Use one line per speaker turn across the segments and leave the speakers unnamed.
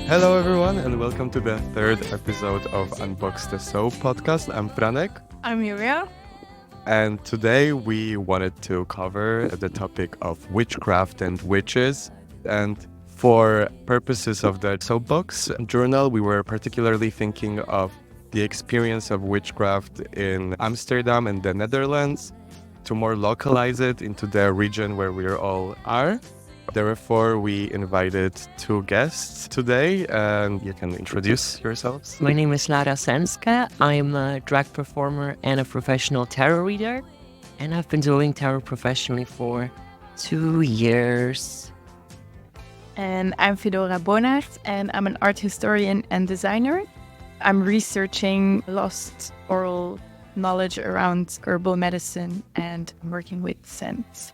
Hello, everyone, and welcome to the third episode of Unbox the Soap podcast. I'm Franek,
I'm Yuria.
and today we wanted to cover the topic of witchcraft and witches. And for purposes of the soapbox journal, we were particularly thinking of the experience of witchcraft in Amsterdam and the Netherlands to more localize it into the region where we all are. Therefore, we invited two guests today, and you can introduce yourselves.
My name is Lara Senske. I'm a drag performer and a professional tarot reader. And I've been doing tarot professionally for 2 years.
And I'm Fedora Boonaert, and I'm an art historian and designer. I'm researching lost oral knowledge around herbal medicine and working with scents.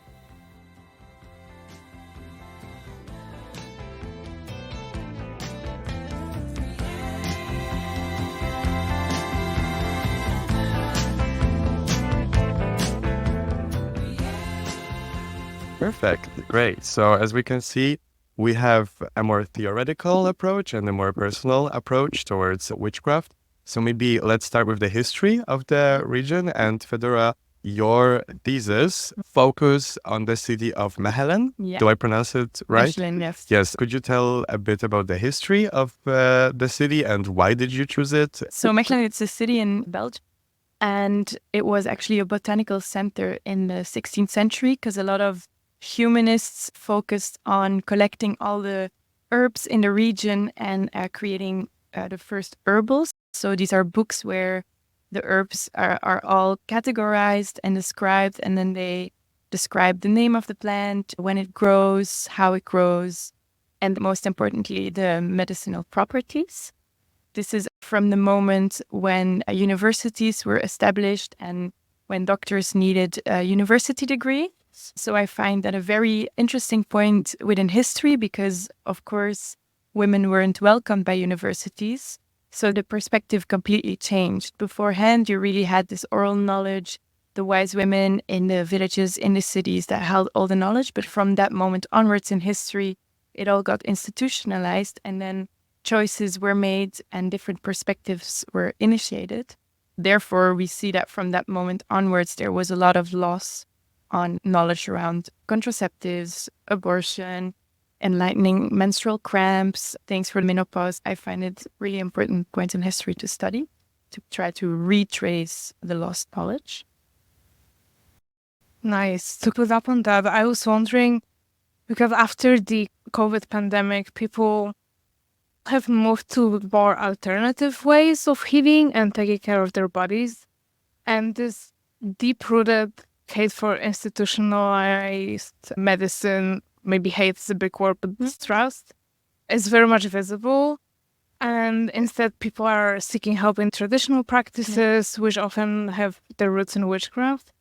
Perfect. Great. So as we can see, we have a more theoretical approach and a more personal approach towards witchcraft. So maybe let's start with the history of the region. And Fedora, your thesis focus on the city of Mechelen.
Yeah.
Do I pronounce it right?
Mechelen, yes.
Yes. Could you tell a bit about the history of the city and why did you choose it?
So Mechelen, it's a city in Belgium. And it was actually a botanical center in the 16th century because a lot of humanists focused on collecting all the herbs in the region and creating the first herbals. So these are books where the herbs are all categorized and described, and then they describe the name of the plant, when it grows, how it grows, and most importantly, the medicinal properties. This is from the moment when universities were established and when doctors needed a university degree. So I find that a very interesting point within history because, of course, women weren't welcomed by universities. So the perspective completely changed. Beforehand, you really had this oral knowledge, the wise women in the villages, in the cities that held all the knowledge. But from that moment onwards in history, it all got institutionalized and then choices were made and different perspectives were initiated. Therefore, we see that from that moment onwards, there was a lot of loss on knowledge around contraceptives, abortion, enlightening menstrual cramps, things for menopause. I find it really important point in history to study, to try to retrace the lost knowledge.
Nice. To put up on that, I was wondering, because after the COVID pandemic, people have moved to more alternative ways of healing and taking care of their bodies. And this deep-rooted hate for institutionalized medicine, maybe hate is a big word, but distrust is very much visible. And instead, people are seeking help in traditional practices, which often have their roots in witchcraft.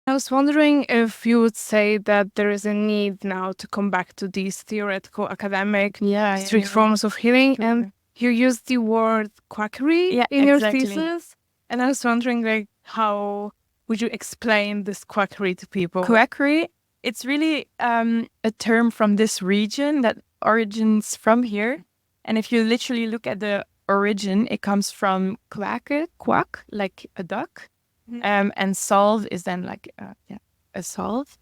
I was wondering if you would say that there is a need now to come back to these theoretical, academic, strict forms of healing.
Sure.
And you used the word quackery in your thesis. And I was wondering, how would you explain this quackery to people?
Quackery, it's really a term from this region that origins from here. And if you literally look at the origin, it comes from quack, like a duck. And salve is then like a salve.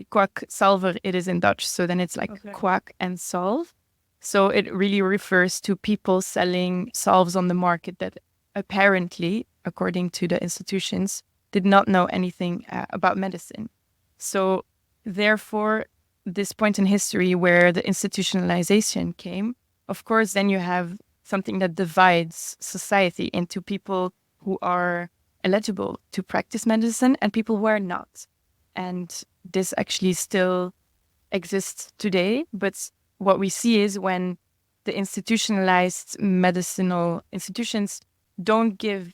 Quack salver, it is in Dutch. So then it's like quack and salve. So it really refers to people selling salves on the market that apparently, according to the institutions, did not know anything about medicine. So therefore, this point in history where the institutionalization came, of course, then you have something that divides society into people who are eligible to practice medicine and people who are not. And this actually still exists today. But what we see is when the institutionalized medicinal institutions don't give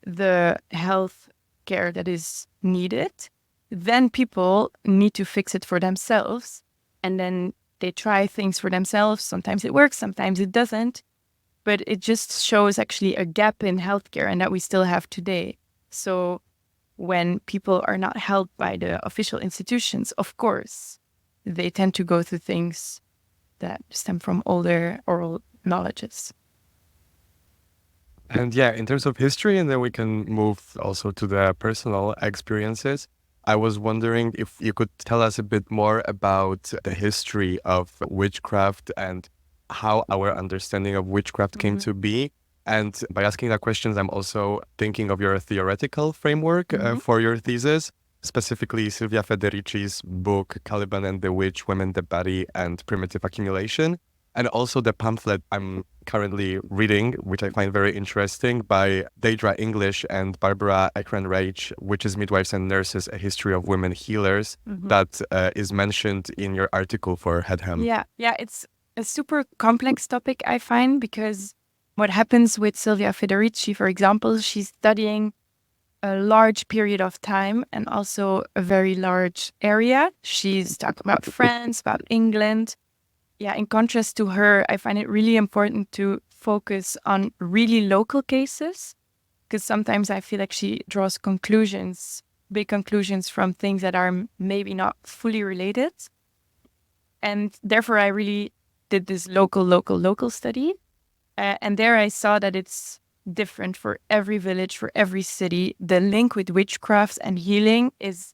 the health care that is needed, then people need to fix it for themselves. And then they try things for themselves. Sometimes it works, sometimes it doesn't. But it just shows actually a gap in healthcare and that we still have today. So when people are not helped by the official institutions, of course, they tend to go to things that stem from older oral knowledges.
And yeah, in terms of history, and then we can move also to the personal experiences. I was wondering if you could tell us a bit more about the history of witchcraft and how our understanding of witchcraft came to be. And by asking that questions, I'm also thinking of your theoretical framework for your thesis, specifically Silvia Federici's book, Caliban and the Witch, Women, the Body, and Primitive Accumulation. And also the pamphlet I'm currently reading, which I find very interesting, by Deidre English and Barbara Ekran-Rage, Witches, Midwives, and Nurses, A History of Women Healers, that is mentioned in your article for Headham.
Yeah, it's a super complex topic, I find, because what happens with Silvia Federici, for example, she's studying a large period of time and also a very large area. She's talking about France, about England. Yeah, in contrast to her, I find it really important to focus on really local cases, because sometimes I feel like she draws conclusions, big conclusions from things that are maybe not fully related. And therefore, I really did this local study. And there I saw that it's different for every village, for every city. The link with witchcraft and healing is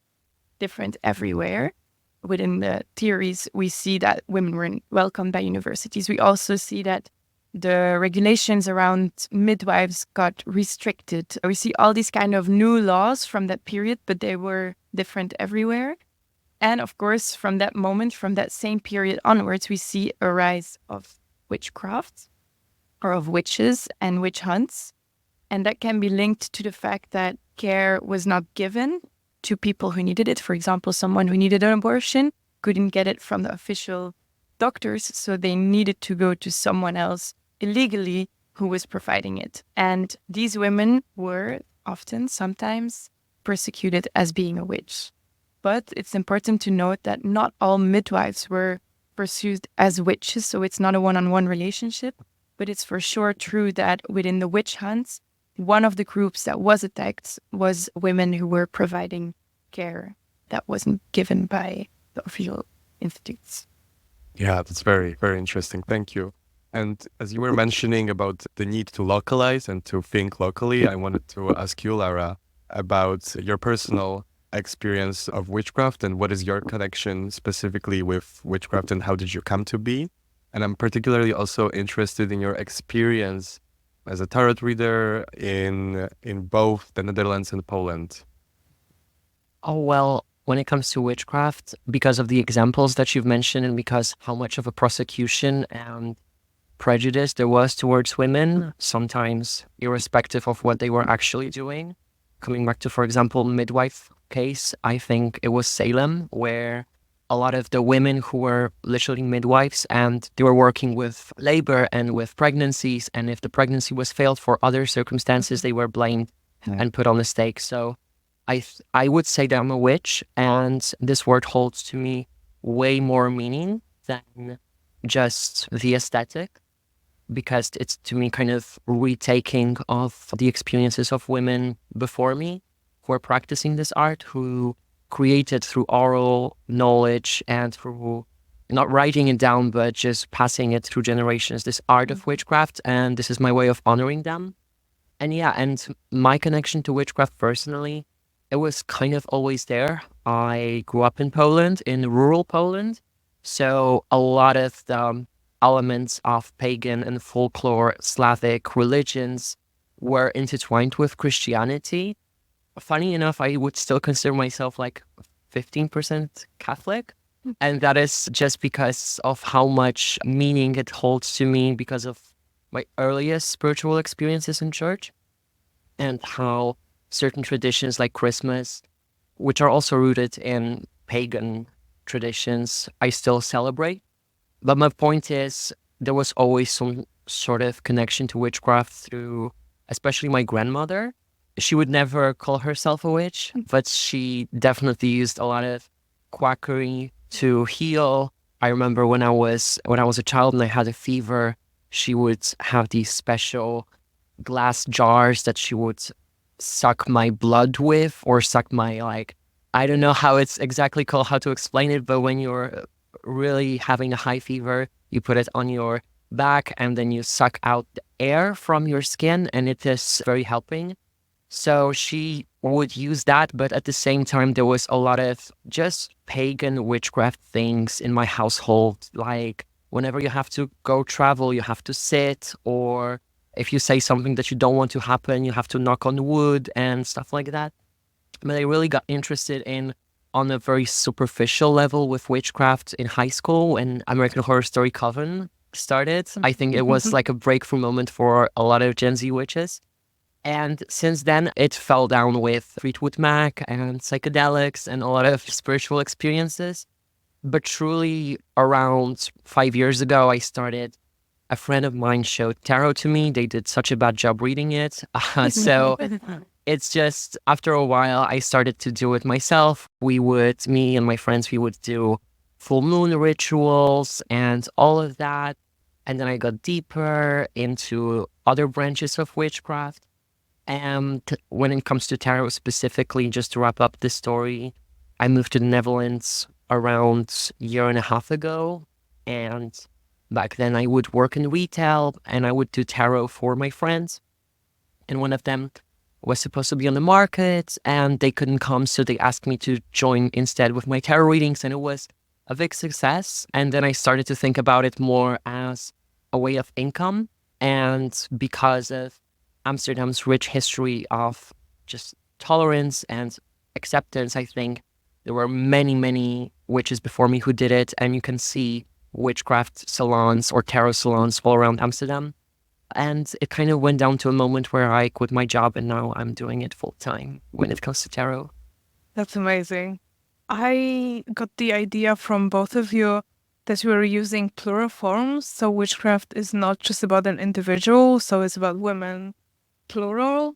different everywhere. Within the theories, we see that women were welcomed by universities. We also see that the regulations around midwives got restricted. We see all these kind of new laws from that period, but they were different everywhere. And of course, from that moment, from that same period onwards, we see a rise of witchcraft or of witches and witch hunts. And that can be linked to the fact that care was not given to people who needed it. For example, someone who needed an abortion couldn't get it from the official doctors, so they needed to go to someone else illegally who was providing it. And these women were often, sometimes, persecuted as being a witch. But it's important to note that not all midwives were pursued as witches, so it's not a one-on-one relationship. But it's for sure true that within the witch hunts, one of the groups that was attacked was women who were providing care that wasn't given by the official institutes.
Yeah, that's very, very interesting. Thank you. And as you were mentioning about the need to localize and to think locally, I wanted to ask you, Lara, about your personal experience of witchcraft and what is your connection specifically with witchcraft and how did you come to be? And I'm particularly also interested in your experience as a tarot reader in both the Netherlands and Poland.
Oh, well, when it comes to witchcraft, because of the examples that you've mentioned and because how much of a prosecution and prejudice there was towards women, sometimes irrespective of what they were actually doing. Coming back to, for example, midwife case, I think it was Salem, where a lot of the women who were literally midwives and they were working with labor and with pregnancies. And if the pregnancy was failed for other circumstances, they were blamed and put on the stake. So I would say that I'm a witch, and this word holds to me way more meaning than just the aesthetic, because it's to me kind of retaking of the experiences of women before me who are practicing this art, who created through oral knowledge and through not writing it down, but just passing it through generations, this art of witchcraft. And this is my way of honoring them. And yeah, and my connection to witchcraft personally, it was kind of always there. I grew up in Poland, in rural Poland. So a lot of the elements of pagan and folklore Slavic religions were intertwined with Christianity. Funny enough, I would still consider myself like 15% Catholic. And that is just because of how much meaning it holds to me because of my earliest spiritual experiences in church and how certain traditions like Christmas, which are also rooted in pagan traditions, I still celebrate. But my point is, there was always some sort of connection to witchcraft through, especially my grandmother. She would never call herself a witch, but she definitely used a lot of quackery to heal. I remember when I was a child and I had a fever, she would have these special glass jars that she would suck my blood with, or suck my, like, I don't know how it's exactly called, how to explain it, but when you're really having a high fever, you put it on your back and then you suck out the air from your skin, and it is very helping. So she would use that, but at the same time, there was a lot of just pagan witchcraft things in my household. Like whenever you have to go travel, you have to sit, or if you say something that you don't want to happen, you have to knock on wood and stuff like that. But I really got interested in on a very superficial level with witchcraft in high school when American Horror Story Coven started. I think it was like a breakthrough moment for a lot of Gen Z witches. And since then, it fell down with Fleetwood Mac and psychedelics and a lot of spiritual experiences. But truly, around 5 years ago, I started. A friend of mine showed tarot to me. They did such a bad job reading it. So it's just after a while, I started to do it myself. Me and my friends, we would do full moon rituals and all of that. And then I got deeper into other branches of witchcraft. And when it comes to tarot specifically, just to wrap up this story, I moved to the Netherlands around a year and a half ago. And back then I would work in retail and I would do tarot for my friends. And one of them was supposed to be on the market and they couldn't come. So they asked me to join instead with my tarot readings. And it was a big success. And then I started to think about it more as a way of income. And because of Amsterdam's rich history of just tolerance and acceptance, I think there were many, many witches before me who did it. And you can see witchcraft salons or tarot salons all around Amsterdam. And it kind of went down to a moment where I quit my job and now I'm doing it full time when it comes to tarot.
That's amazing. I got the idea from both of you that you were using plural forms. So witchcraft is not just about an individual, so it's about women, plural.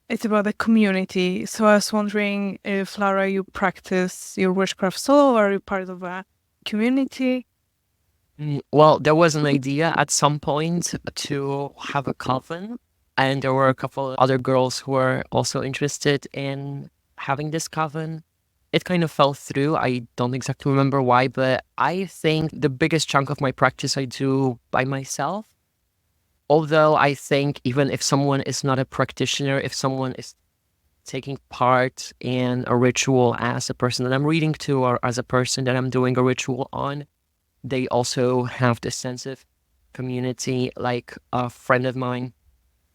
It's about a community. So I was wondering if, Lara, you practice your witchcraft solo or are you part of a community?
Well, there was an idea at some point to have a coven, and there were a couple other girls who were also interested in having this coven. It kind of fell through. I don't exactly remember why, but I think the biggest chunk of my practice I do by myself. Although I think even if someone is not a practitioner, if someone is taking part in a ritual as a person that I'm reading to or as a person that I'm doing a ritual on, they also have this sense of community. Like a friend of mine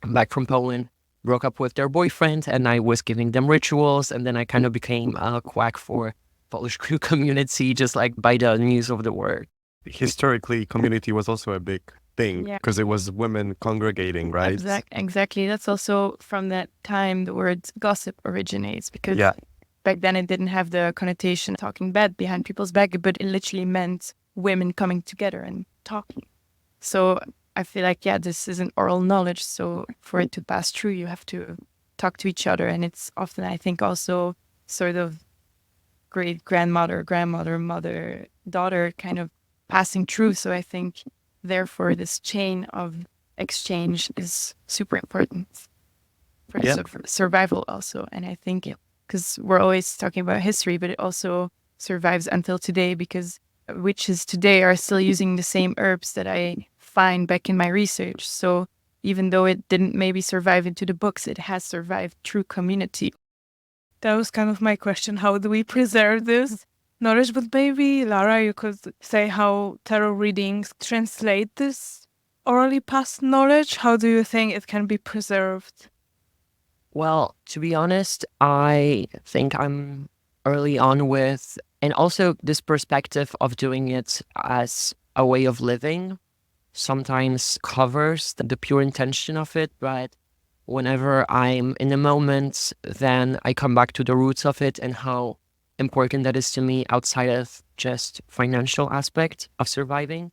back from Poland broke up with their boyfriend and I was giving them rituals, and then I kind of became a quack for Polish crew community, just like by the news of the word.
Historically, community was also a big thing because it was women congregating, right?
Exactly. That's also from that time the word gossip originates, because back then it didn't have the connotation talking bad behind people's back, but it literally meant women coming together and talking. So I feel like, this is an oral knowledge. So for it to pass through, you have to talk to each other. And it's often, I think, also sort of great grandmother, mother, daughter kind of passing through. So I think, therefore, this chain of exchange is super important for survival also. And I think, because we're always talking about history, but it also survives until today, because witches today are still using the same herbs that I find back in my research. So even though it didn't maybe survive into the books, it has survived through community.
That was kind of my question. How do we preserve this knowledge? But maybe, Lara, you could say how tarot readings translate this orally passed knowledge. How do you think it can be preserved?
Well, to be honest, I think I'm early on with, and also this perspective of doing it as a way of living sometimes covers the pure intention of it, but whenever I'm in the moment, then I come back to the roots of it and how important that is to me outside of just financial aspect of surviving.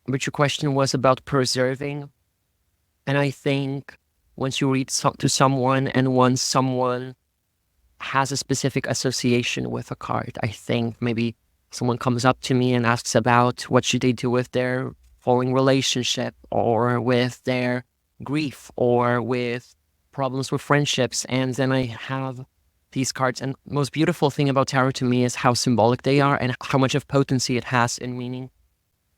But your question was about preserving. And I think once you read to someone and once someone has a specific association with a card, I think maybe someone comes up to me and asks about what should they do with their falling relationship or with their grief or with problems with friendships. And then I have these cards. And most beautiful thing about tarot to me is how symbolic they are and how much of potency it has in meaning.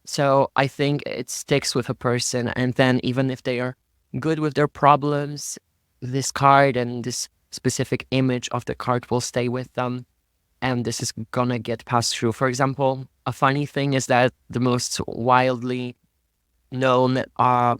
So I think it sticks with a person. And then even if they are good with their problems, this card and this specific image of the card will stay with them. And this is gonna get passed through. For example, a funny thing is that the most widely known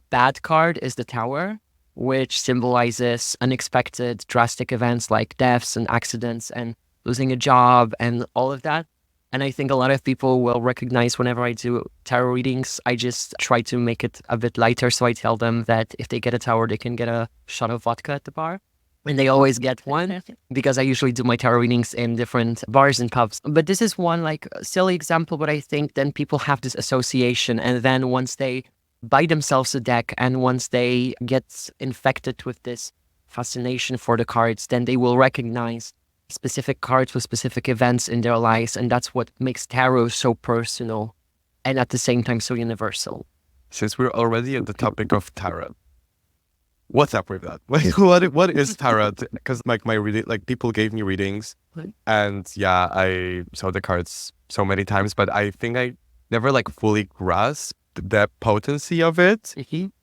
bad card is the Tower, which symbolizes unexpected, drastic events like deaths and accidents and losing a job and all of that. And I think a lot of people will recognize whenever I do tarot readings, I just try to make it a bit lighter. So I tell them that if they get a tower, they can get a shot of vodka at the bar. And they always get one because I usually do my tarot readings in different bars and pubs. But this is one like silly example, but I think then people have this association. And then once they buy themselves a deck and once they get infected with this fascination for the cards, then they will recognize specific cards with specific events in their lives. And that's what makes tarot so personal and at the same time so universal.
Since we're already at the topic of tarot, what's up with that? What is tarot? Because like my reading, like people gave me readings, and yeah, I saw the cards so many times, but I think I never like fully grasped the potency of it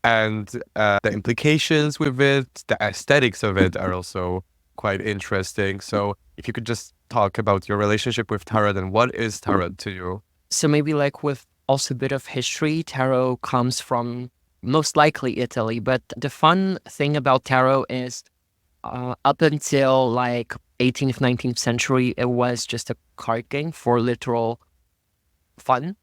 and the implications with it. The aesthetics of it are also quite interesting. So if you could just talk about your relationship with tarot and what is tarot to you?
So maybe like with also a bit of history, tarot comes from most likely Italy. But the fun thing about tarot is up until like 18th, 19th century, it was just a card game for literal fun.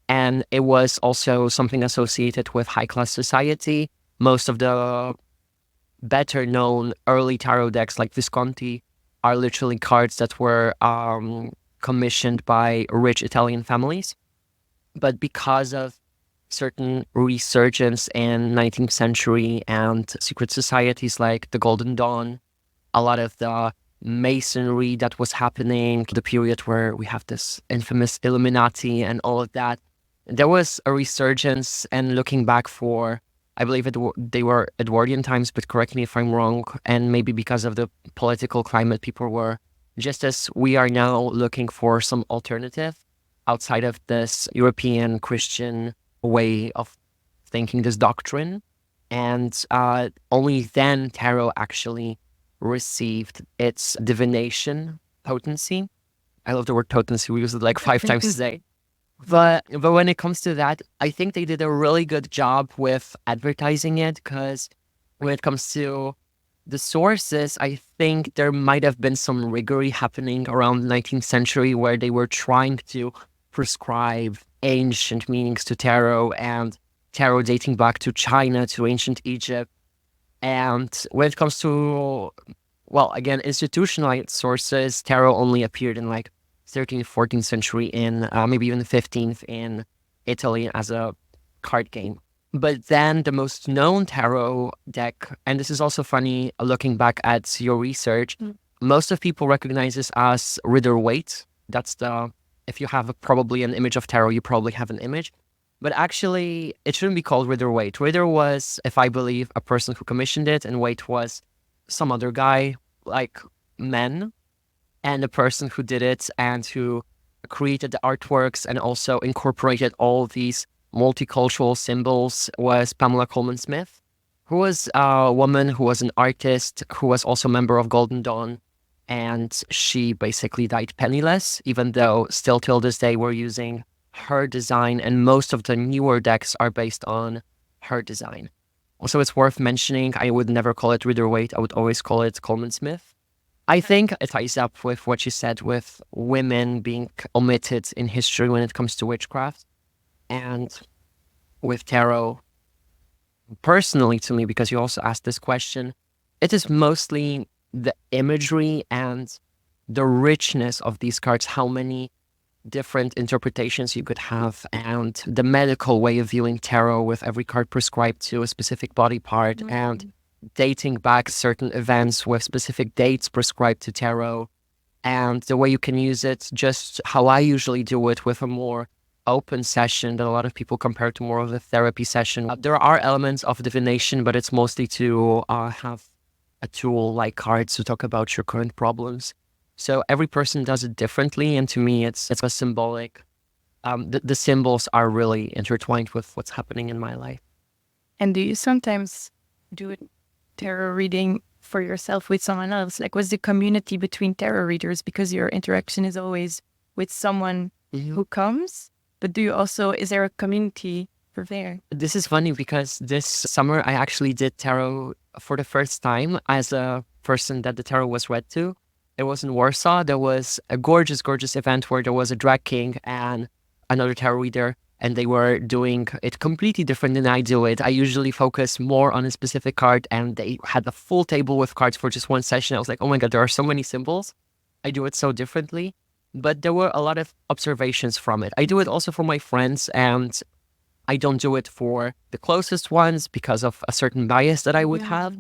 And it was also something associated with high-class society. Most of the better known early tarot decks like Visconti are literally cards that were commissioned by rich Italian families. But because of certain resurgence in 19th century and secret societies like the Golden Dawn, a lot of the masonry that was happening, the period where we have this infamous Illuminati and all of that, there was a resurgence. And looking back for, I believe they were Edwardian times, but correct me if I'm wrong. And maybe because of the political climate, people were, just as we are now, looking for some alternative outside of this European Christian way of thinking, this doctrine. And only then tarot actually received its divination potency. I love the word potency. We use it like 5 times a day. But when it comes to that, I think they did a really good job with advertising it, because when it comes to the sources, I think there might have been some rigory happening around the 19th century where they were trying to prescribe ancient meanings to tarot, and tarot dating back to China, to ancient Egypt. And when it comes to, well, again, institutionalized sources, tarot only appeared in like 13th, 14th century in maybe even the 15th in Italy as a card game. But then the most known tarot deck, and this is also funny looking back at your research, most of people recognize this as Rider-Waite. That's the, if you have probably an image of tarot, you probably have an image. But actually, it shouldn't be called Rider-Waite. Rider was, if I believe, a person who commissioned it, and Waite was some other guy, like men. And the person who did it and who created the artworks and also incorporated all these multicultural symbols was Pamela Coleman Smith, who was a woman who was an artist, who was also a member of Golden Dawn. And she basically died penniless, even though still till this day we're using her design. And most of the newer decks are based on her design. Also, it's worth mentioning, I would never call it Rider-Waite. I would always call it Coleman Smith. I think it ties up with what you said with women being omitted in history when it comes to witchcraft. And with tarot, personally to me, because you also asked this question, it is mostly the imagery and the richness of these cards, how many different interpretations you could have, and the medical way of viewing tarot with every card prescribed to a specific body part, and dating back certain events with specific dates prescribed to tarot, and the way you can use it, just how I usually do it with a more open session that a lot of people compare to more of a therapy session. There are elements of divination, but it's mostly to have a tool like cards to talk about your current problems. So every person does it differently, and to me, it's a symbolic. The symbols are really intertwined with what's happening in my life.
And do you sometimes do a tarot reading for yourself with someone else? Like, what's the community between tarot readers? Because your interaction is always with someone who comes. But do you also, is there a community for there?
This is funny because this summer I actually did tarot for the first time as a person that the tarot was read to. It was in Warsaw. There was a gorgeous, gorgeous event where there was a drag king and another tarot reader, and they were doing it completely different than I do it. I usually focus more on a specific card, and they had a full table with cards for just one session. I was like, oh my God, there are so many symbols. I do it so differently. But there were a lot of observations from it. I do it also for my friends, and I don't do it for the closest ones because of a certain bias that I would have.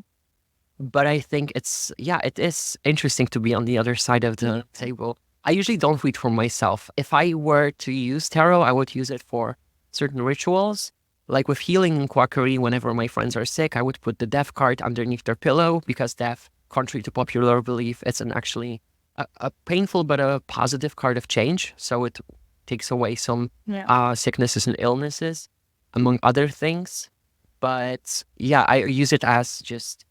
But I think it is interesting to be on the other side of the table. I usually don't read for myself. If I were to use tarot, I would use it for certain rituals. Like with healing and quackery, whenever my friends are sick, I would put the death card underneath their pillow because death, contrary to popular belief, it's actually a painful but a positive card of change. So it takes away some sicknesses and illnesses, among other things. But yeah, I use it as just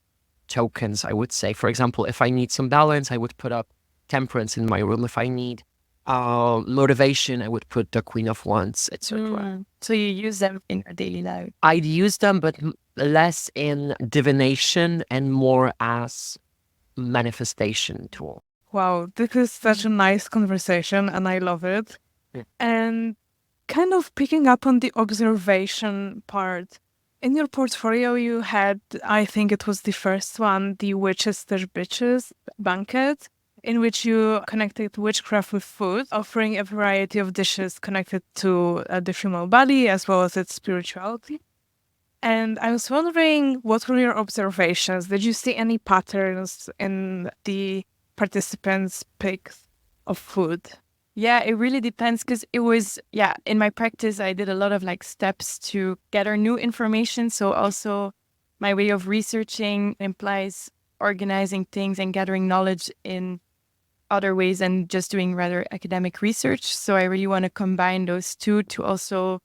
tokens, I would say. For example, if I need some balance, I would put up Temperance in my room. If I need motivation, I would put the Queen of Wands, etc.
So you use them in your daily life?
I'd use them, but less in divination and more as manifestation tool.
Wow, this is such a nice conversation and I love it.
Yeah.
And kind of picking up on the observation part, in your portfolio you had, I think it was the first one, the Witches/Bitches banquet, in which you connected witchcraft with food, offering a variety of dishes connected to the female body as well as its spirituality. And I was wondering, what were your observations? Did you see any patterns in the participants' picks of food?
Yeah, it really depends because it was, in my practice, I did a lot of like steps to gather new information. So also my way of researching implies organizing things and gathering knowledge in other ways than just doing rather academic research. So I really want to combine those two to also,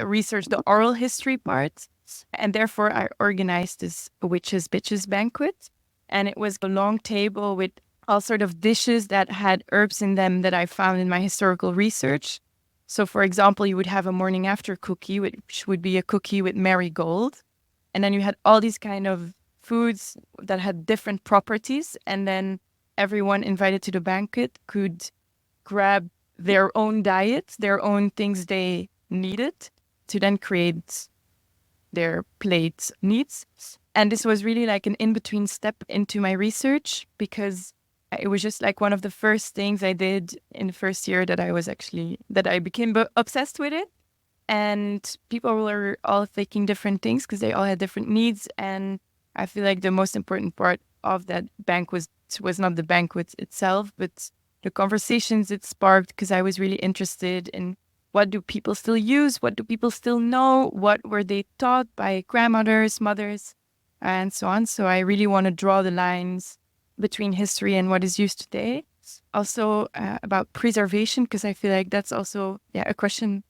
research the oral history part. And therefore I organized this Witches/Bitches banquet. And it was a long table with all sort of dishes that had herbs in them that I found in my historical research. So for example, you would have a morning after cookie, which would be a cookie with marigold. And then you had all these kind of foods that had different properties. And then everyone invited to the banquet could grab their own diet, their own things they needed to then create their plate needs. And this was really like an in-between step into my research because it was just like one of the first things I did in the first year that I became obsessed with it. And people were all thinking different things because they all had different needs. And I feel like the most important part of that banquet was not the banquet itself, but the conversations it sparked, because I was really interested in what do people still use, what do people still know, what were they taught by grandmothers, mothers, and so on. So I really want to draw the lines between history and what is used today. Also about preservation, because I feel like that's also a question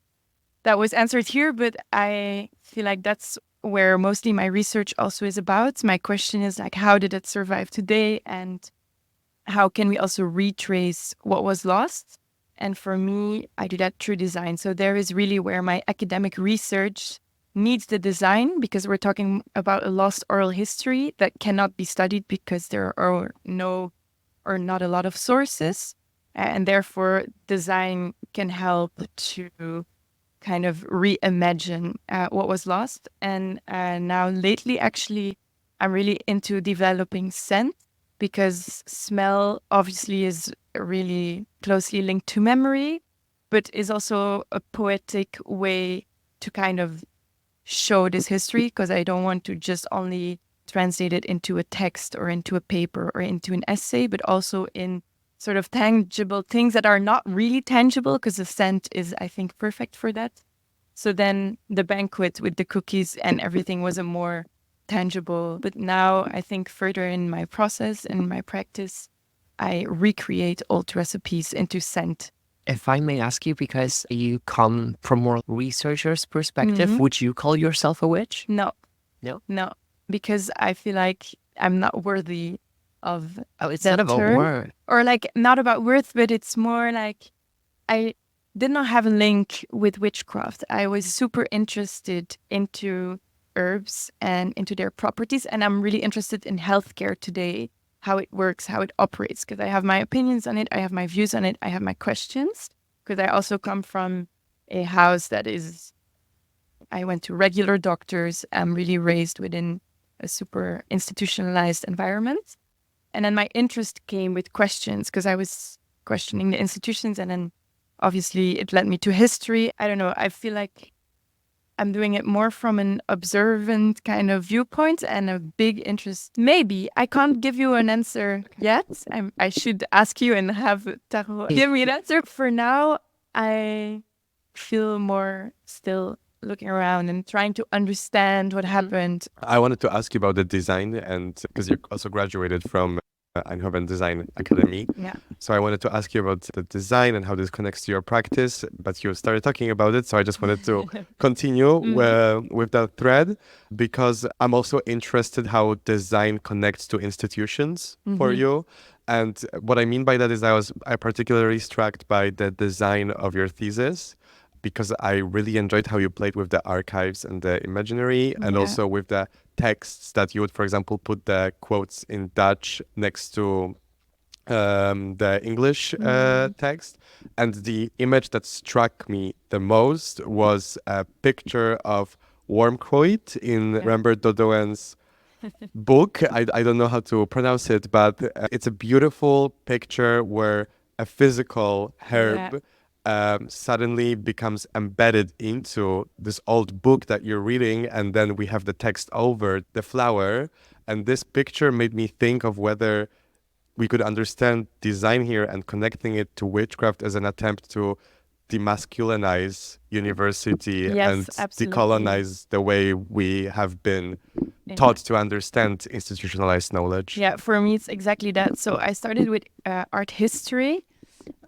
that was answered here, but I feel like that's where mostly my research also is about. My question is like, how did it survive today? And how can we also retrace what was lost? And for me, I do that through design. So there is really where my academic research needs the design, because we're talking about a lost oral history that cannot be studied because there are not a lot of sources. And therefore, design can help to kind of reimagine what was lost. And now lately, actually, I'm really into developing scent, because smell obviously is really closely linked to memory, but is also a poetic way to kind of show this history, because I don't want to just only translate it into a text or into a paper or into an essay, but also in sort of tangible things that are not really tangible, because the scent is, I think, perfect for that. So then the banquet with the cookies and everything was a more tangible. But now I think further in my process and my practice, I recreate old recipes into scent.
If I may ask you, because you come from more researcher's perspective,
Mhm.
would you call yourself a witch?
No,
No?
no, because I feel like I'm not worthy of
Oh, it's
that
not about
term.
word.
Or like not about worth, but it's more like I did not have a link with witchcraft. I was super interested into herbs and into their properties, and I'm really interested in healthcare today, how it works, how it operates, because I have my opinions on it, I have my views on it, I have my questions, because I also come from a house that is, I went to regular doctors. I'm really raised within a super institutionalized environment. And then my interest came with questions because I was questioning the institutions. And then obviously it led me to history. I don't know. I feel like I'm doing it more from an observant kind of viewpoint and a big interest. Maybe I can't give you an answer yet. I should ask you and have Taro give me an answer. For now, I feel more still looking around and trying to understand what happened.
I wanted to ask you about the design, and because you also graduated from Eindhoven Design Academy.
Yeah.
So I wanted to ask you about the design and how this connects to your practice, but you started talking about it. So I just wanted to continue with that thread, because I'm also interested how design connects to institutions for you. And what I mean by that is I particularly struck by the design of your thesis, because I really enjoyed how you played with the archives and the imaginary, and
Yeah.
also with the texts that you would, for example, put the quotes in Dutch next to the English text. And the image that struck me the most was a picture of Wormkroit in Rembert Dodoen's book. I don't know how to pronounce it, but it's a beautiful picture where a physical herb suddenly becomes embedded into this old book that you're reading, and then we have the text over the flower. And this picture made me think of whether we could understand design here and connecting it to witchcraft as an attempt to demasculinize university
Yes,
and
absolutely.
decolonize the way we have been taught to understand institutionalized knowledge.
Yeah, for me, it's exactly that. So I started with art history,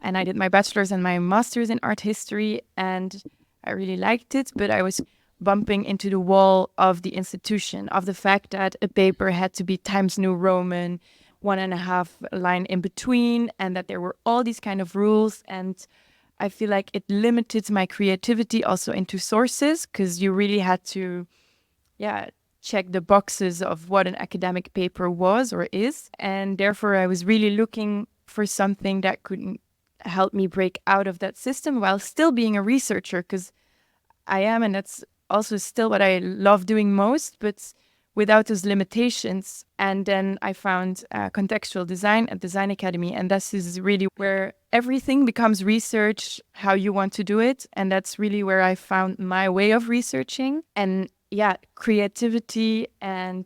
and I did my bachelor's and my master's in art history, and I really liked it, but I was bumping into the wall of the institution, of the fact that a paper had to be Times New Roman, 1.5 line in between, and that there were all these kind of rules. And I feel like it limited my creativity also into sources, because you really had to, check the boxes of what an academic paper was or is. And therefore, I was really looking for something that could help me break out of that system while still being a researcher, because I am, and that's also still what I love doing most, but without those limitations. And then I found contextual design at Design Academy, and this is really where everything becomes research, how you want to do it. And that's really where I found my way of researching. And creativity, and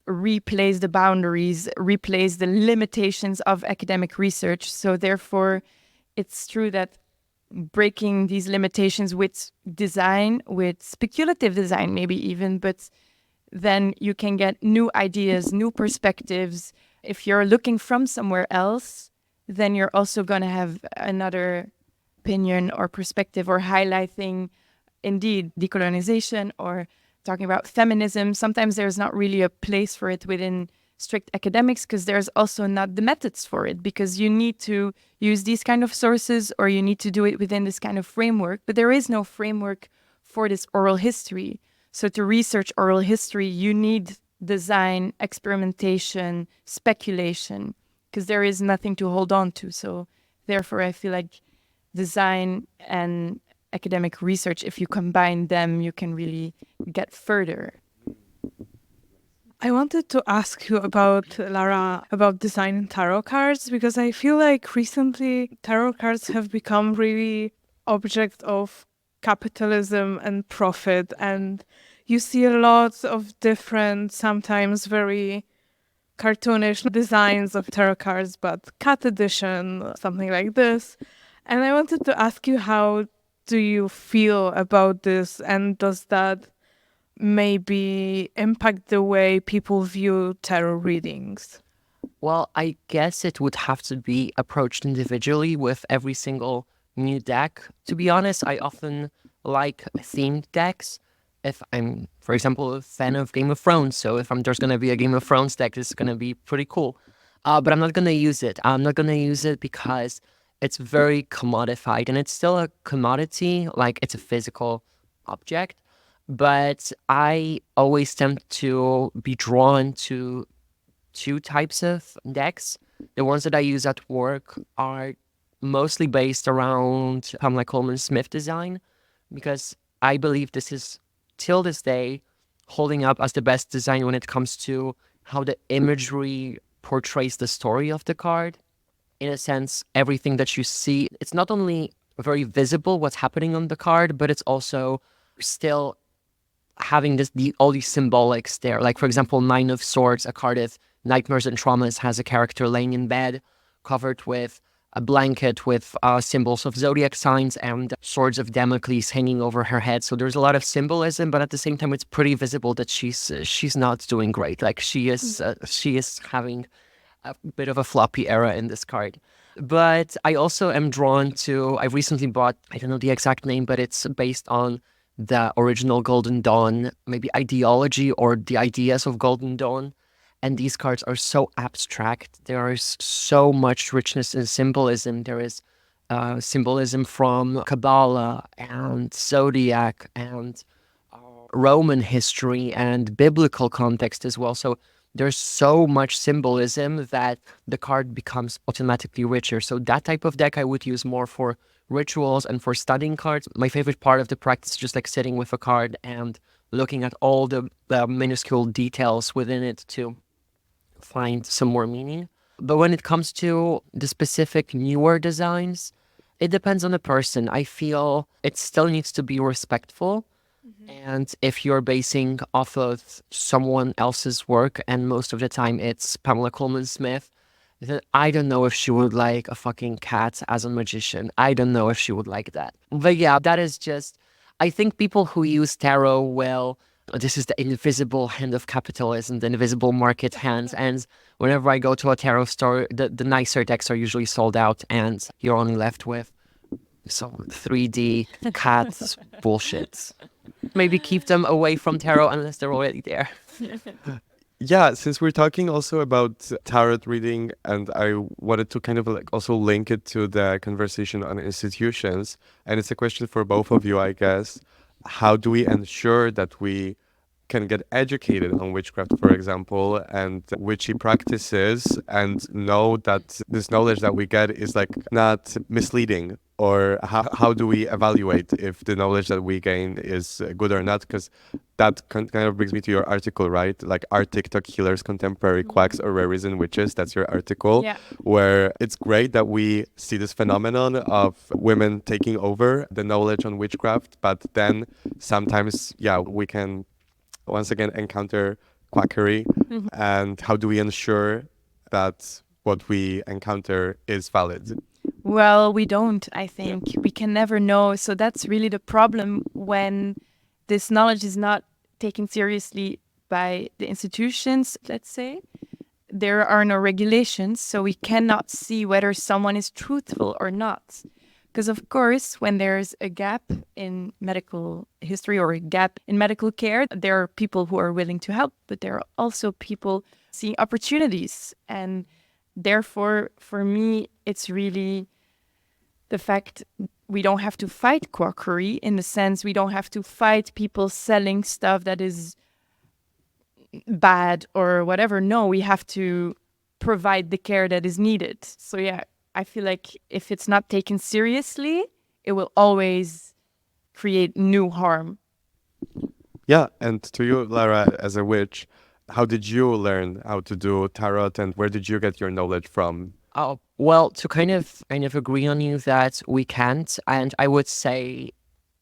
replace the boundaries, replace the limitations of academic research. So therefore, it's true that breaking these limitations with design, with speculative design, maybe even, but then you can get new ideas, new perspectives. If you're looking from somewhere else, then you're also going to have another opinion or perspective, or highlighting indeed decolonization or talking about feminism. Sometimes there's not really a place for it within strict academics, because there's also not the methods for it, because you need to use these kind of sources, or you need to do it within this kind of framework. But there is no framework for this oral history. So to research oral history, you need design, experimentation, speculation, because there is nothing to hold on to. So therefore, I feel like design and academic research, if you combine them, you can really get further.
I wanted to ask you about, Lara, about designing tarot cards, because I feel like recently tarot cards have become really object of capitalism and profit, and you see a lot of different, sometimes very cartoonish designs of tarot cards, but cat edition, something like this. And I wanted to ask you, how do you feel about this, and does that maybe impact the way people view tarot readings?
Well, I guess it would have to be approached individually with every single new deck. To be honest, I often like themed decks. If I'm, for example, a fan of Game of Thrones, so if there's going to be a Game of Thrones deck, it's going to be pretty cool. But I'm not going to use it. I'm not going to use it because it's very commodified, and it's still a commodity, like it's a physical object. But I always tend to be drawn to two types of decks. The ones that I use at work are mostly based around Pamela Coleman Smith design, because I believe this is, till this day, holding up as the best design when it comes to how the imagery portrays the story of the card. In a sense, everything that you see, it's not only very visible what's happening on the card, but it's also still having all these symbolics there. Like, for example, Nine of Swords, a card of Nightmares and Traumas, has a character laying in bed, covered with a blanket with symbols of zodiac signs and swords of Damocles hanging over her head. So there's a lot of symbolism, but at the same time, it's pretty visible that she's not doing great. Like she is having a bit of a floppy era in this card. But I also am drawn to, I recently bought, I don't know the exact name, but it's based on the original Golden Dawn, maybe ideology or the ideas of Golden Dawn. And these cards are so abstract. There is so much richness in symbolism. There is symbolism from Kabbalah and Zodiac and Roman history and biblical context as well. So there's so much symbolism that the card becomes automatically richer. So that type of deck I would use more for rituals and for studying cards. My favorite part of the practice is just like sitting with a card and looking at all the minuscule details within it to find some more meaning. But when it comes to the specific newer designs, it depends on the person. I feel it still needs to be respectful. And if you're basing off of someone else's work, and most of the time it's Pamela Coleman Smith, then I don't know if she would like a fucking cat as a magician. I don't know if she would like that. But yeah, that is just, I think people who use tarot will, this is the invisible hand of capitalism, the invisible market hands. And whenever I go to a tarot store, the nicer decks are usually sold out and you're only left with some 3D cat bullshit. Maybe keep them away from tarot unless they're already there.
Yeah, since we're talking also about tarot reading, and I wanted to kind of like also link it to the conversation on institutions, and it's a question for both of you, I guess. How do we ensure that we can get educated on witchcraft, for example, and witchy practices, and know that this knowledge that we get is like not misleading? Or how do we evaluate if the knowledge that we gain is good or not? Because that kind of brings me to your article, right? Like, are TikTok healers contemporary quacks or rare reason witches? That's your article,
Yeah.
where it's great that we see this phenomenon of women taking over the knowledge on witchcraft, but then sometimes, yeah, we can once again encounter quackery. And how do we ensure that what we encounter is valid?
Well, we don't, I think. We can never know. So that's really the problem when this knowledge is not taken seriously by the institutions, let's say. There are no regulations, so we cannot see whether someone is truthful or not. Because, of course, when there's a gap in medical history or a gap in medical care, there are people who are willing to help, but there are also people seeing opportunities. And therefore, for me, it's really the fact we don't have to fight quackery, in the sense we don't have to fight people selling stuff that is bad or whatever. No, we have to provide the care that is needed. So yeah, I feel like if it's not taken seriously, it will always create new harm.
Yeah, and to you, Lara, as a witch, how did you learn how to do tarot, and where did you get your knowledge from?
Oh, well, to kind of agree on you that we can't, and I would say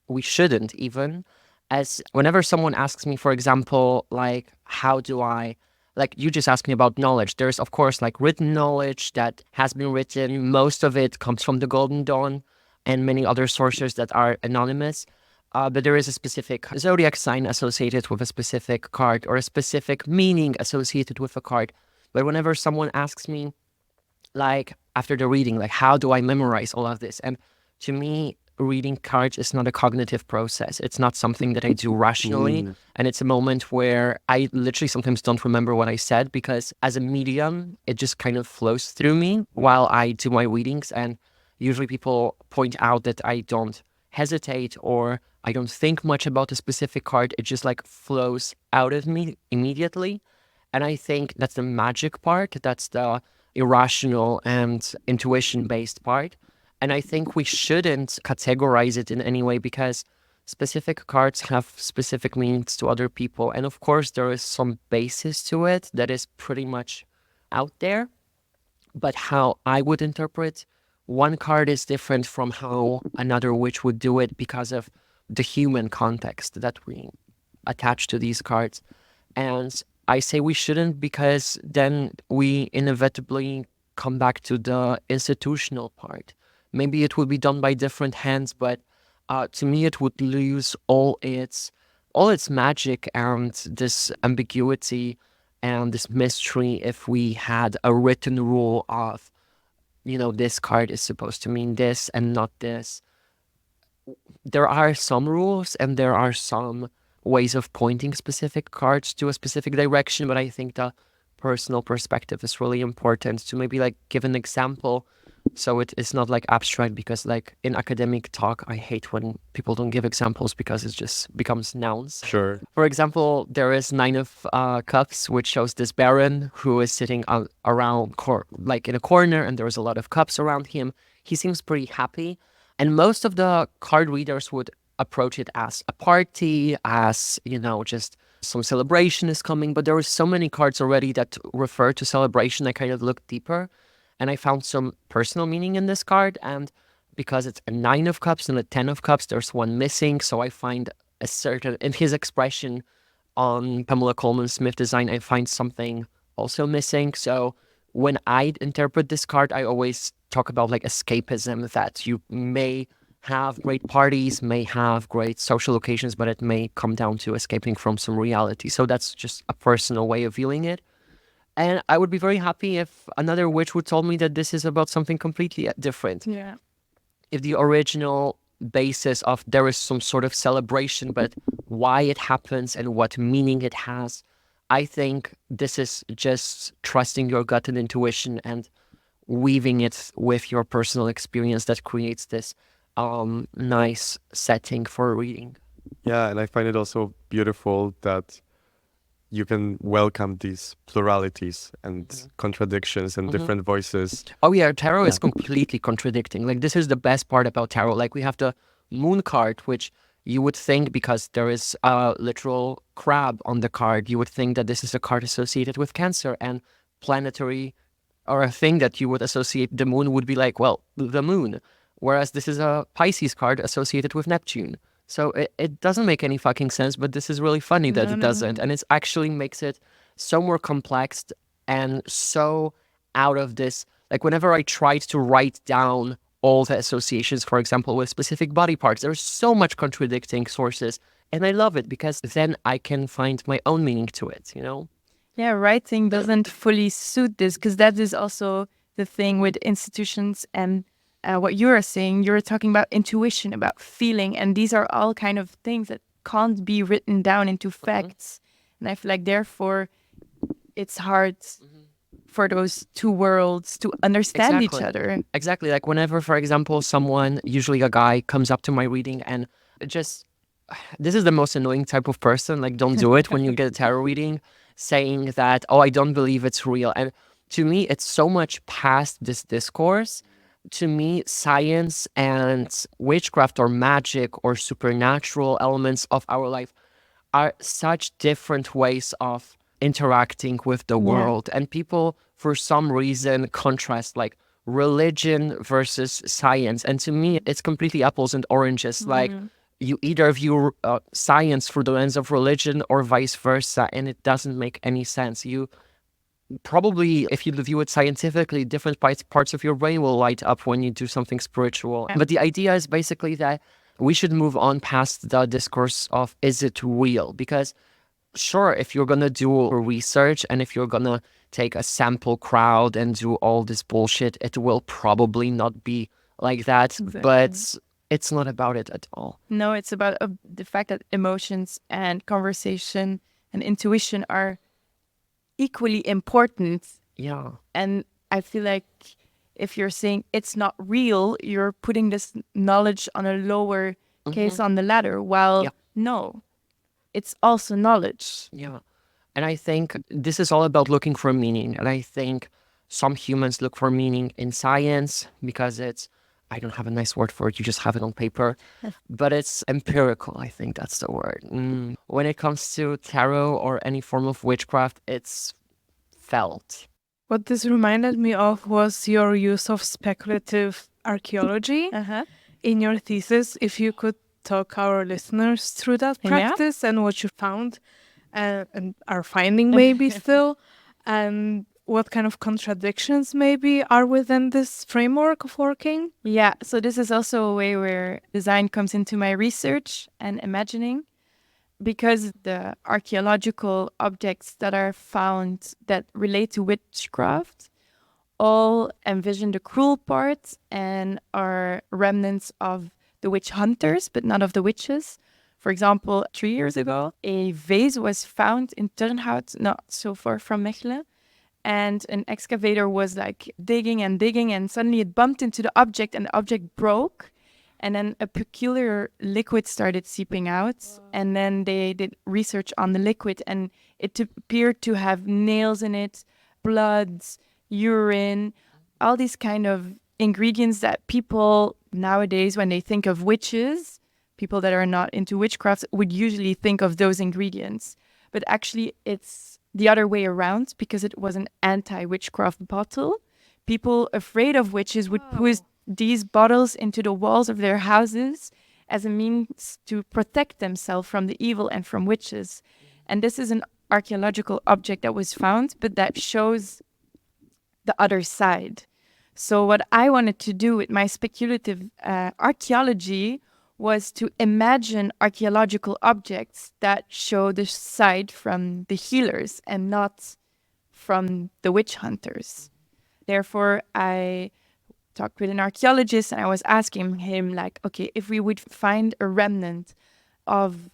we shouldn't even, as whenever someone asks me, for example, like, how do I, like, you just asked me about knowledge. There's, of course, like written knowledge that has been written. Most of it comes from the Golden Dawn and many other sources that are anonymous. But there is a specific zodiac sign associated with a specific card or a specific meaning associated with a card. But whenever someone asks me, like after the reading, like how do I memorize all of this? And to me, reading cards is not a cognitive process. It's not something that I do rationally. And it's a moment where I literally sometimes don't remember what I said because as a medium, it just kind of flows through me while I do my readings. And usually people point out that I don't hesitate or I don't think much about a specific card. It just like flows out of me immediately. And I think that's the magic part. That's the irrational and intuition based part. And I think we shouldn't categorize it in any way because specific cards have specific meanings to other people. And of course, there is some basis to it that is pretty much out there. But how I would interpret one card is different from how another witch would do it because of the human context that we attach to these cards. And I say we shouldn't because then we inevitably come back to the institutional part. Maybe it would be done by different hands, but to me it would lose all its magic and this ambiguity and this mystery if we had a written rule of, this card is supposed to mean this and not this. There are some rules and there are some ways of pointing specific cards to a specific direction, but I think the personal perspective is really important to maybe like give an example so it is not like abstract because like in academic talk I hate when people don't give examples because it just becomes nouns.
Sure.
For example, there is Nine of Cups, which shows this baron who is sitting around like in a corner and there's a lot of cups around him. He seems pretty happy, and most of the card readers would approach it as a party, as, just some celebration is coming. But there were so many cards already that refer to celebration. I kind of looked deeper and I found some personal meaning in this card. And because it's a 9 of Cups and a 10 of Cups, there's one missing. So I find a certain, in his expression on Pamela Coleman Smith design, I find something also missing. So when I interpret this card, I always talk about like escapism, that you may have great parties, may have great social occasions, but it may come down to escaping from some reality. So that's just a personal way of viewing it. And I would be very happy if another witch would tell me that this is about something completely different.
Yeah.
If the original basis of there is some sort of celebration, but why it happens and what meaning it has, I think this is just trusting your gut and intuition and weaving it with your personal experience that creates this nice setting for reading.
Yeah, and I find it also beautiful that you can welcome these pluralities and contradictions and different voices.
Oh yeah, tarot is completely contradicting. Like, this is the best part about tarot. Like, we have the moon card, which you would think, because there is a literal crab on the card, you would think that this is a card associated with Cancer, and planetary, or a thing that you would associate the moon would be like, well, the moon. Whereas this is a Pisces card associated with Neptune. So it doesn't make any fucking sense, but this is really funny that it doesn't. And it actually makes it so more complex and so out of this. Like, whenever I tried to write down all the associations, for example, with specific body parts, there's so much contradicting sources. And I love it because then I can find my own meaning to it, you know?
Yeah, writing doesn't fully suit this, because that is also the thing with institutions and what you are saying. You're talking about intuition, about feeling, and these are all kind of things that can't be written down into facts. And I feel like therefore it's hard for those two worlds to understand each other.
Exactly. Like, whenever, for example, someone, usually a guy, comes up to my reading and just, this is the most annoying type of person. Like, don't do it when you get a tarot reading, saying that, oh, I don't believe it's real. And to me, it's so much past this discourse. To me, science and witchcraft or magic or supernatural elements of our life are such different ways of interacting with the world. And people, for some reason, contrast like religion versus science. And to me, it's completely apples and oranges. Like, you either view science through the lens of religion or vice versa, and it doesn't make any sense. You probably, if you view it scientifically, different parts of your brain will light up when you do something spiritual. But the idea is basically that we should move on past the discourse of is it real? Because sure, if you're going to do research and if you're going to take a sample crowd and do all this bullshit, it will probably not be like that.
Exactly.
But it's not about it at all.
No, it's about the fact that emotions and conversation and intuition are equally important.
Yeah.
And I feel like if you're saying it's not real, you're putting this knowledge on a lower case on the ladder. While
Yeah.
no, it's also knowledge.
Yeah. And I think this is all about looking for meaning. And I think some humans look for meaning in science because it's, I don't have a nice word for it, you just have it on paper, but it's empirical. I think that's the word. When it comes to tarot or any form of witchcraft, it's felt.
What this reminded me of was your use of speculative archaeology in your thesis. If you could talk our listeners through that practice and what you found and are finding maybe still, and what kind of contradictions maybe are within this framework of working?
Yeah, so this is also a way where design comes into my research and imagining, because the archaeological objects that are found that relate to witchcraft all envision the cruel part and are remnants of the witch hunters, but not of the witches. For example, 3 years ago, a vase was found in Turnhout, not so far from Mechelen, and an excavator was like digging and digging, and suddenly it bumped into the object and the object broke. And then a peculiar liquid started seeping out. And then they did research on the liquid, and it appeared to have nails in it, blood, urine, all these kind of ingredients that people nowadays, when they think of witches, people that are not into witchcraft would usually think of those ingredients. But actually it's the other way around, because it was an anti-witchcraft bottle. People afraid of witches would put these bottles into the walls of their houses as a means to protect themselves from the evil and from witches. And this is an archaeological object that was found, but that shows the other side. So what I wanted to do with my speculative archaeology was to imagine archaeological objects that show the side from the healers and not from the witch hunters. Therefore, I talked with an archaeologist and I was asking him, like, okay, if we would find a remnant of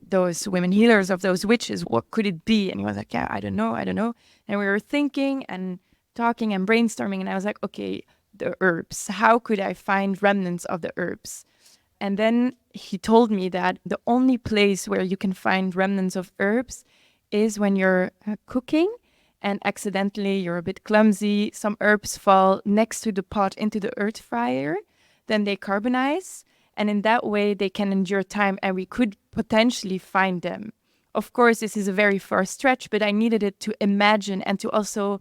those women healers, of those witches, what could it be? And he was like, yeah, I don't know. And we were thinking and talking and brainstorming, and I was like, okay, the herbs, how could I find remnants of the herbs? And then he told me that the only place where you can find remnants of herbs is when you're cooking and accidentally you're a bit clumsy. Some herbs fall next to the pot into the earth fryer, then they carbonize, and in that way they can endure time and we could potentially find them. Of course, this is a very far stretch, but I needed it to imagine and to also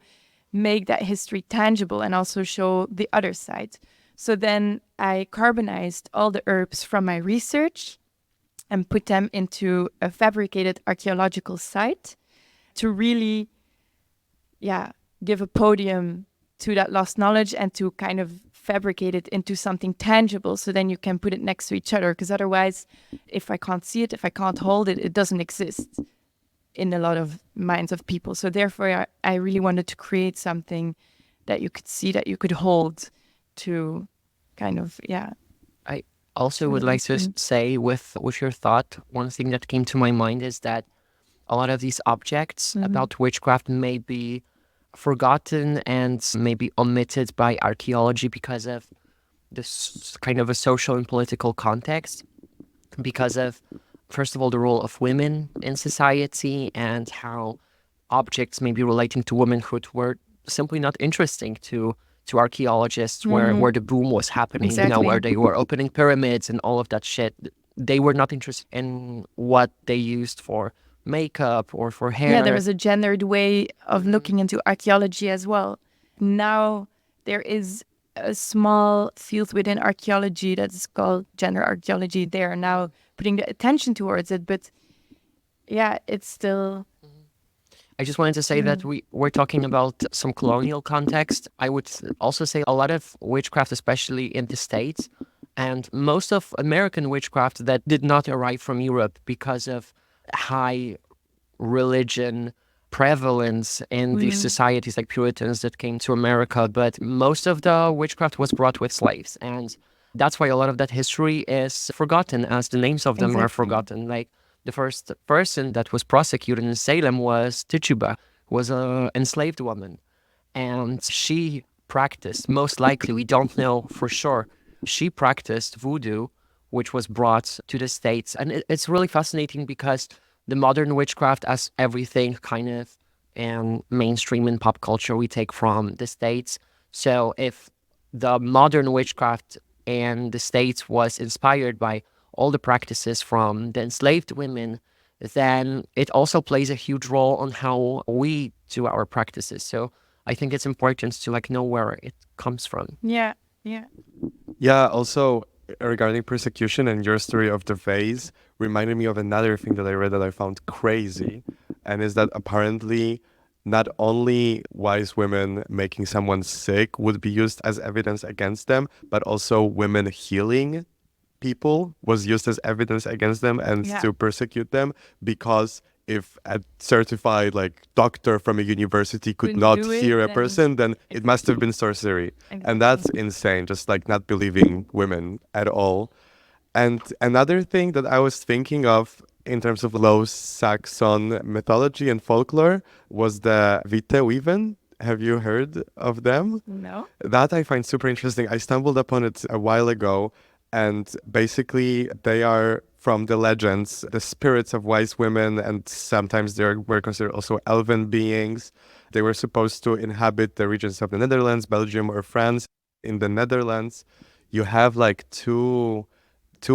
make that history tangible and also show the other side. So then I carbonized all the herbs from my research and put them into a fabricated archaeological site to really, give a podium to that lost knowledge and to kind of fabricate it into something tangible. So then you can put it next to each other, because otherwise, if I can't see it, if I can't hold it, it doesn't exist in a lot of minds of people. So therefore, I really wanted to create something that you could see, that you could hold, to kind of,
I also would like to say with your thought, one thing that came to my mind is that a lot of these objects about witchcraft may be forgotten and maybe omitted by archaeology because of this kind of a social and political context, because of, first of all, the role of women in society and how objects maybe relating to womanhood were simply not interesting to archaeologists, where the boom was happening,
Exactly.
where they were opening pyramids and all of that shit. They were not interested in what they used for makeup or for hair.
Yeah, there was a gendered way of looking into archaeology as well. Now there is a small field within archaeology that is called gender archaeology. They are now putting the attention towards it, but it's still...
I just wanted to say that we're talking about some colonial context. I would also say a lot of witchcraft, especially in the States, And most of American witchcraft that did not arrive from Europe because of high religion prevalence in these societies like Puritans that came to America. But most of the witchcraft was brought with slaves. And that's why a lot of that history is forgotten, as the names of them are forgotten. Like the first person that was prosecuted in Salem was Tituba, who was an enslaved woman. And she practiced, most likely, we don't know for sure, she practiced voodoo, which was brought to the States. And it's really fascinating because the modern witchcraft, as everything kind of mainstream in pop culture, we take from the States. So if the modern witchcraft in the States was inspired by all the practices from the enslaved women, then it also plays a huge role on how we do our practices. So I think it's important to like know where it comes from.
Yeah.
Yeah, also regarding persecution and your story of the vase reminded me of another thing that I read that I found crazy, and is that apparently not only wise women making someone sick would be used as evidence against them, but also women healing people was used as evidence against them and to persecute them, because if a certified like doctor from a university could not heal a person, then it must have been sorcery. And that's insane, just like not believing women at all. And another thing that I was thinking of in terms of low Saxon mythology and folklore was the Vite. Have you heard of them?
No.
That I find super interesting. I stumbled upon it a while ago, and basically they are from the legends, the spirits of wise women, and sometimes they were considered also elven beings. They were supposed to inhabit the regions of the Netherlands, Belgium, or France. In the Netherlands, you have like two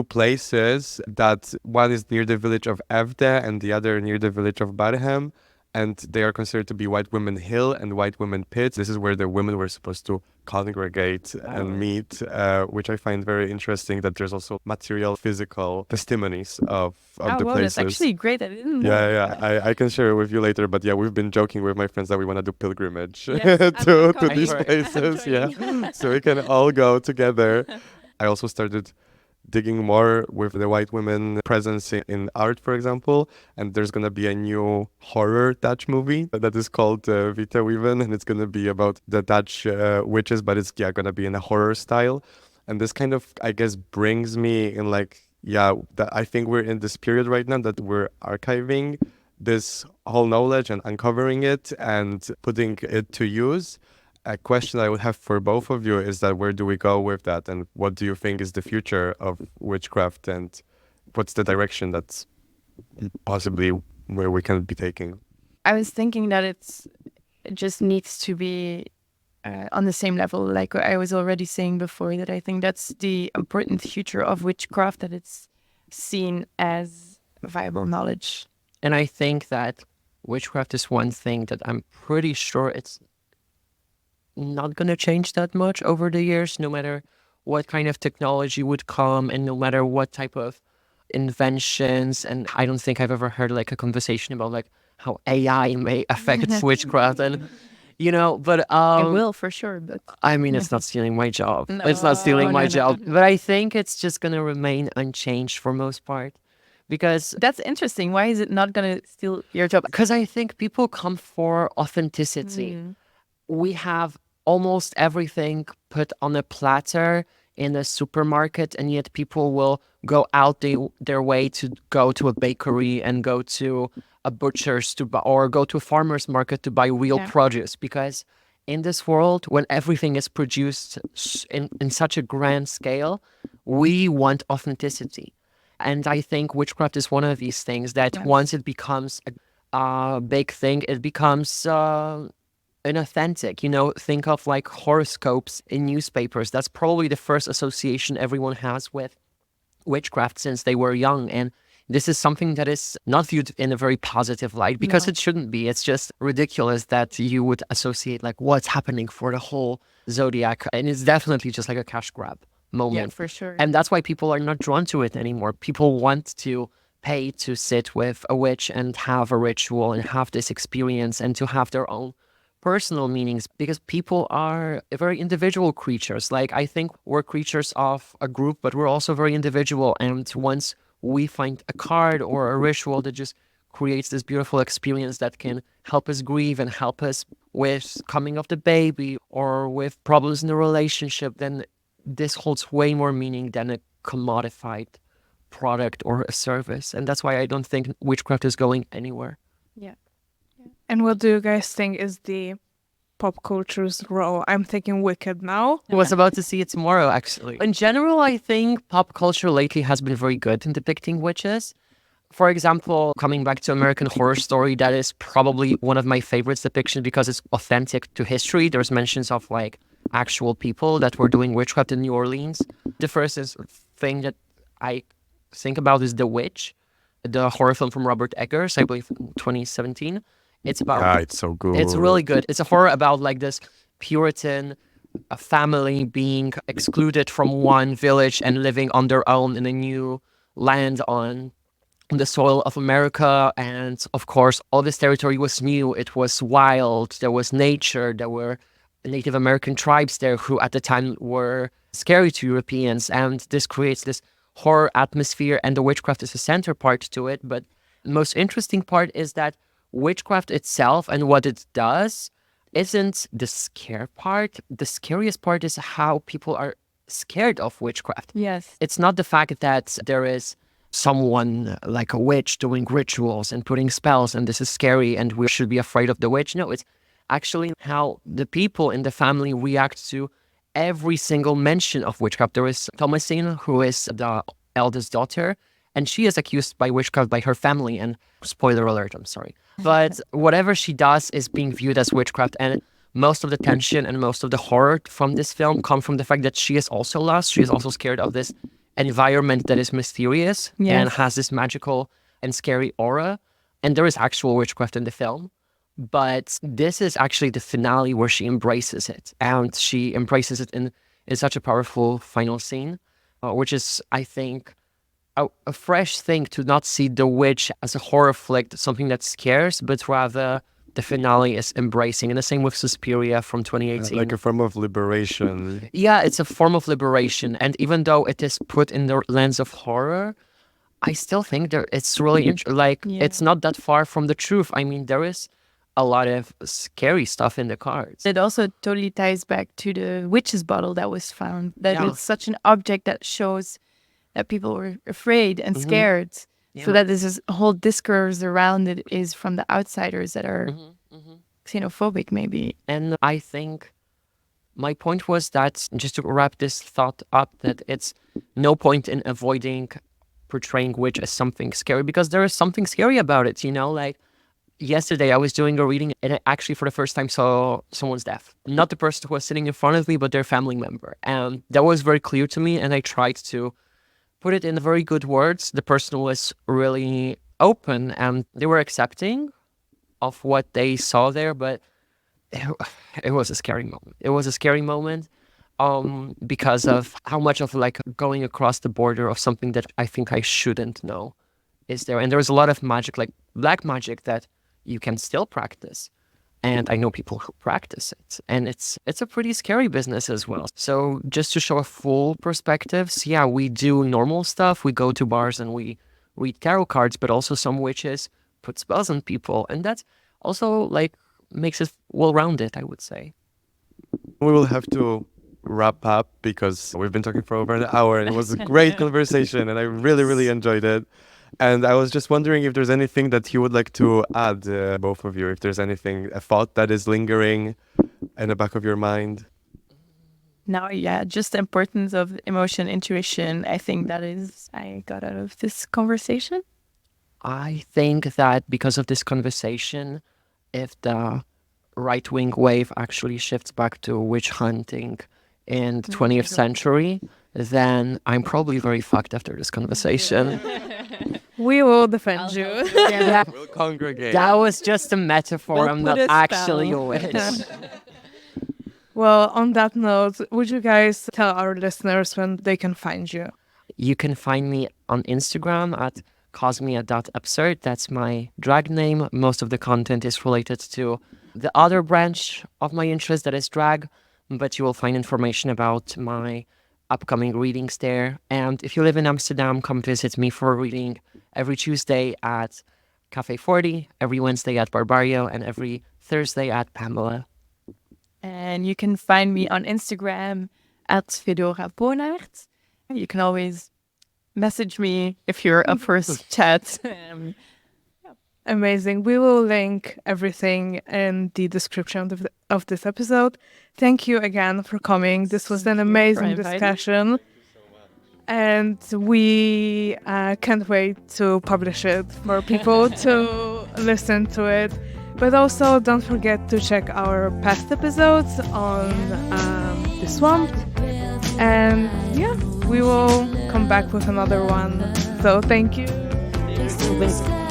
places, that one is near the village of Evde and the other near the village of Barhem, and they are considered to be White Women Hill and White Women Pit. This is where the women were supposed to congregate and meet, which I find very interesting, that there's also material, physical testimonies of the places.
That's actually great. I didn't know.
Yeah. I can share it with you later, but yeah, we've been joking with my friends that we want to do pilgrimage
Yes,
to
I'm
these
coming.
places.
I'm
Yeah,
joining.
so we can all go together. I also started digging more with the white women presence in art, for example, and there's going to be a new horror Dutch movie that is called Vite Weven, and it's going to be about the Dutch witches, but it's going to be in a horror style. And this kind of, I guess, brings me in like, that I think we're in this period right now that we're archiving this whole knowledge and uncovering it and putting it to use. A question I would have for both of you is that where do we go with that, and what do you think is the future of witchcraft, and what's the direction that's possibly where we can be taking?
I was thinking that it just needs to be on the same level, like I was already saying before, that I think that's the important future of witchcraft, that it's seen as viable knowledge.
And I think that witchcraft is one thing that I'm pretty sure it's not going to change that much over the years, no matter what kind of technology would come and no matter what type of inventions. And I don't think I've ever heard like a conversation about like how AI may affect witchcraft, and but
It will for sure, but
I mean, it's not stealing my job.
No,
It's not stealing my
no.
job, but I think it's just going to remain unchanged for most part, because
that's interesting. Why is it not going to steal your job?
I think people come for authenticity. We have almost everything put on a platter in a supermarket, and yet people will go out their way to go to a bakery and go to a butcher's to buy, or go to a farmer's market to buy real produce, because in this world, when everything is produced in such a grand scale, we want authenticity. And I think witchcraft is one of these things that once it becomes a big thing, it becomes inauthentic. Think of like horoscopes in newspapers. That's probably the first association everyone has with witchcraft since they were young. And this is something that is not viewed in a very positive light, because it shouldn't be. It's just ridiculous that you would associate like what's happening for the whole zodiac. And it's definitely just like a cash grab moment.
Yeah, for sure.
And that's why people are not drawn to it anymore. People want to pay to sit with a witch and have a ritual and have this experience and to have their own personal meanings, because people are very individual creatures. Like, I think we're creatures of a group, but we're also very individual. And once we find a card or a ritual that just creates this beautiful experience that can help us grieve and help us with coming of the baby or with problems in the relationship, then this holds way more meaning than a commodified product or a service. And that's why I don't think witchcraft is going anywhere.
Yeah.
And what do you guys think is the pop culture's role? I'm thinking Wicked now.
I was about to see it tomorrow, actually. In general, I think pop culture lately has been very good in depicting witches. For example, coming back to American Horror Story, that is probably one of my favorites depictions because it's authentic to history. There's mentions of like actual people that were doing witchcraft in New Orleans. The first thing that I think about is The Witch, the horror film from Robert Eggers, I believe 2017. It's about...
Yeah, it's so good.
It's really good. It's a horror about like this Puritan family being excluded from one village and living on their own in a new land on the soil of America. And of course, all this territory was new. It was wild. There was nature. There were Native American tribes there who at the time were scary to Europeans. And this creates this horror atmosphere, and the witchcraft is a center part to it. But the most interesting part is that witchcraft itself and what it does isn't the scare part. The scariest part is how people are scared of witchcraft.
Yes.
It's not the fact that there is someone like a witch doing rituals and putting spells and this is scary and we should be afraid of the witch. No, it's actually how the people in the family react to every single mention of witchcraft. There is Thomasine, who is the eldest daughter, and she is accused by witchcraft by her family. And spoiler alert, I'm sorry. But whatever she does is being viewed as witchcraft. And most of the tension and most of the horror from this film come from the fact that she is also lost. She is also scared of this environment that is mysterious and has this magical and scary aura. And there is actual witchcraft in the film. But this is actually the finale where she embraces it. And she embraces it in such a powerful final scene, which is, I think, a fresh thing to not see the witch as a horror flick, something that scares, but rather the finale is embracing. And the same with Suspiria from 2018.
Like a form of liberation.
Yeah, it's a form of liberation. And even though it is put in the lens of horror, I still think it's really it's not that far from the truth. I mean, there is a lot of scary stuff in the cards.
It also totally ties back to the witch's bottle that was found. That it's such an object that shows that people were afraid and scared. So that this whole discourse around it is from the outsiders that are xenophobic, maybe.
And I think my point was that, just to wrap this thought up, that it's no point in avoiding portraying witch as something scary, because there is something scary about it, like yesterday I was doing a reading and I actually for the first time saw someone's death. Not the person who was sitting in front of me, but their family member. And that was very clear to me, and I tried to put it in very good words. The person was really open and they were accepting of what they saw there, but it was a scary moment. It was a scary moment because of how much of like going across the border of something that I think I shouldn't know is there. And there's a lot of magic, like black magic, that you can still practice. And I know people who practice it. And it's a pretty scary business as well. So just to show a full perspectives, we do normal stuff. We go to bars and we read tarot cards, but also some witches put spells on people. And that also like makes it well-rounded, I would say.
We will have to wrap up because we've been talking for over an hour and it was a great conversation and I really, really enjoyed it. And I was just wondering if there's anything that you would like to add, both of you, if there's anything, a thought that is lingering in the back of your mind.
Now, just the importance of emotion, intuition. I think I got out of this conversation.
I think that because of this conversation, if the right-wing wave actually shifts back to witch hunting in the 20th century, then I'm probably very fucked after this conversation.
We will defend you.
We'll congregate.
That was just a metaphor. I'm not
put a
actually a
spell.
witch.
Well, on that note, would you guys tell our listeners when they can find you?
You can find me on Instagram at cosmia.absurd. That's my drag name. Most of the content is related to the other branch of my interest, that is drag, but you will find information about my upcoming readings there. And if you live in Amsterdam, come visit me for a reading every Tuesday at Cafe 40, every Wednesday at Barbario, and every Thursday at Pamela.
And you can find me on Instagram at Fedora Boonaert. You can always message me if you're up for a chat.
Amazing. We will link everything in the description of this episode. Thank you again for coming. This was an amazing discussion. And we can't wait to publish it for people to listen to it. But also don't forget to check our past episodes on The Swamp. And yeah, we will come back with another one. So thank you.
Thanks to